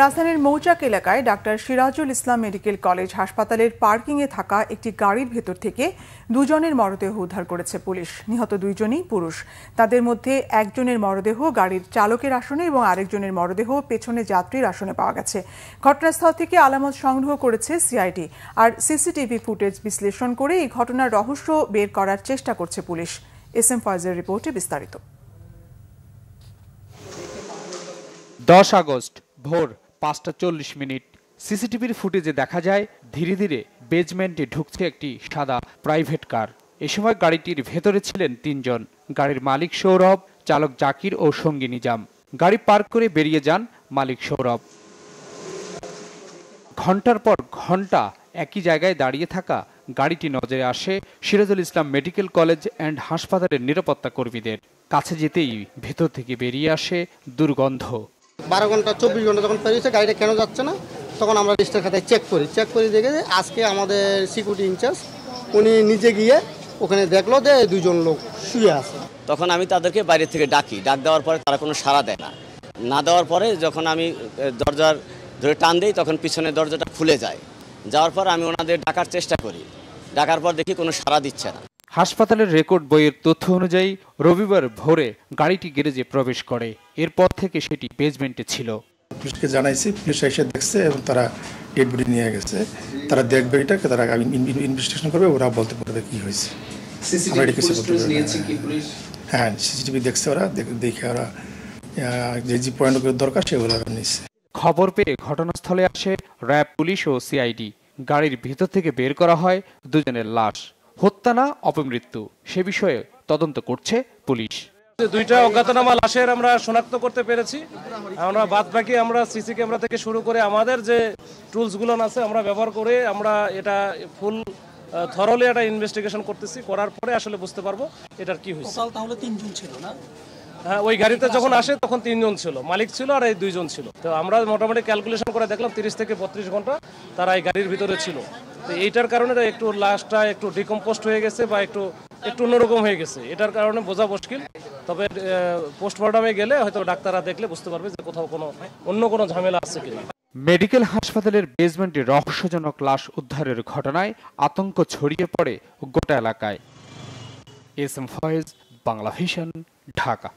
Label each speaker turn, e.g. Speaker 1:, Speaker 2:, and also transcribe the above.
Speaker 1: রাজধানীর মৌচাক এলাকায় doctor Sirajul Islam medical college হাসপাতালের পার্কিংয়ে থাকা একটি গাড়ির ভেতর থেকে দুজনের মরদেহ উদ্ধার করেছে পুলিশ। নিহত দুইজনই পুরুষ। তাদের মধ্যে একজনের মরদেহ গাড়ির চালকের আসনে এবং আরেকজনের মরদেহ পেছনে যাত্রীর আসনে পাওয়া গেছে। ঘটনাস্থল থেকে আলামত সংগ্রহ করেছে সিআইডি। আর সিসিটিভি ফুটেজ বিশ্লেষণ করে এই ঘটনার রহস্য বের করার চেষ্টা করছে পুলিশ। এস এম ফয়েজের রিপোর্টে বিস্তারিত।
Speaker 2: 10 আগস্ট ভোর 5:40 সিসিটিভির ফুটেজে দেখা যায় ধীরে ধীরে বেজমেন্টে ঢুকছে একটি সাদা প্রাইভেট কার। এ সময় গাড়িটির ভেতরে ছিলেন 3 জন। গাড়ির মালিক সৌরভ, চালক জাকির ও সঙ্গী নিজাম। গাড়ি পার্ক করে বেরিয়ে যান মালিক সৌরভ। ঘন্টার পর ঘন্টা একই জায়গায় দাঁড়িয়ে থাকা গাড়িটি নজরে আসে Sirajul Islam medical college and হাসপাতালের নিরাপত্তা কর্মীদের। কাছে যেতেই ভেতর থেকে বেরিয়ে আসে দুর্গন্ধ।
Speaker 3: 12 ঘন্টা 24 ঘন্টা যখন পেরিয়েছে গাড়িটা কেন যাচ্ছে না, তখন আমরা রেজিস্টার খাতায় চেক করি দেখে আজকে আমাদের সিকিউরিটি ইনচার্জ উনি নিজে গিয়ে ওখানে দেখলো যে 2 জন লোক শুয়ে আছে।
Speaker 4: তখন আমি তাদেরকে বাইরে থেকে ডাক দেওয়ার পরে তারা কোনো সাড়া দেয় না দেওয়ার পরে যখন আমি দরজার ধরে টান দিই তখন পিছনের দরজাটা খুলে যায়। যাওয়ার পর আমি ওনাদের ডাকার চেষ্টা করি, ডাকার পর দেখি কোনো সাড়া দিচ্ছে না।
Speaker 2: হাসপাতালের রেকর্ড বইয়ের তথ্য অনুযায়ী রবিবার ভোরে গাড়িটি গ্যারেজে প্রবেশ করে। এরপর থেকে সেটি বেজমেন্টে ছিল।
Speaker 5: পুলিশকে জানাইছি, পুলিশ এসে দেখছে এবং তারা ডেড বডি নিয়ে গেছে। তারা দেখবে এটাকে, তারা ইনভেস্টিগেশন করবে, ওরা বলতে পারবে কি হয়েছে। হ্যাঁ, সিসিটিভি দেখছে ওরা, দেখে ওরা যে পয়েন্টগুলো দরকার সেগুলো নিচ্ছে।
Speaker 2: খবর পেয়ে ঘটনাস্থলে আসে র্যাব, পুলিশ ও সিআইডি। গাড়ির ভিতর থেকে বের করা হয় দুজনের লাশ। হত্যা না অপমৃত্যু সে বিষয়ে তদন্ত করছে পুলিশ।
Speaker 6: 2টা অজ্ঞাতনামা লাশের আমরা শনাক্ত করতে পেরেছি। আমরা বাদবাকি আমরা সিসি ক্যামেরা থেকে শুরু করে আমাদের যে টুলসগুলো আছে আমরা ব্যবহার করে আমরা এটা ফুল থরলি একটা ইনভেস্টিগেশন করতেছি। করার পরে আসলে বুঝতে পারবো এটার কি হয়েছে।
Speaker 7: তাহলে 3 জন ছিল না?
Speaker 6: হ্যাঁ, ওই গাড়িতে যখন আসে তখন 3 জন ছিল, মালিক ছিল আর এই 2 জন ছিল। তো আমরা মোটামুটি ক্যালকুলেশন করে দেখলাম 30 থেকে 32 ঘন্টা তারা এই গাড়ির ভিতরে ছিল। তো এইটার কারণে একটু লাশটা একটু ডিকম্পোস্ট হয়ে গেছে বা একটু অন্যরকম হয়ে গেছে। এটার কারণে বোঝা মুশকিল। তবে পোস্টমর্টমে গেলে হয়তো ডাক্তাররা দেখলে বুঝতে পারবে যে কোথাও অন্য কোনো ঝামেলা আছে কিনা।
Speaker 2: মেডিকেল হাসপাতালের বেজমেন্টে রহস্যজনক লাশ উদ্ধারের ঘটনায় আতঙ্ক ছড়িয়ে পড়ে গোটা এলাকায়। S M Faiz, Bangla Vision, Dhaka.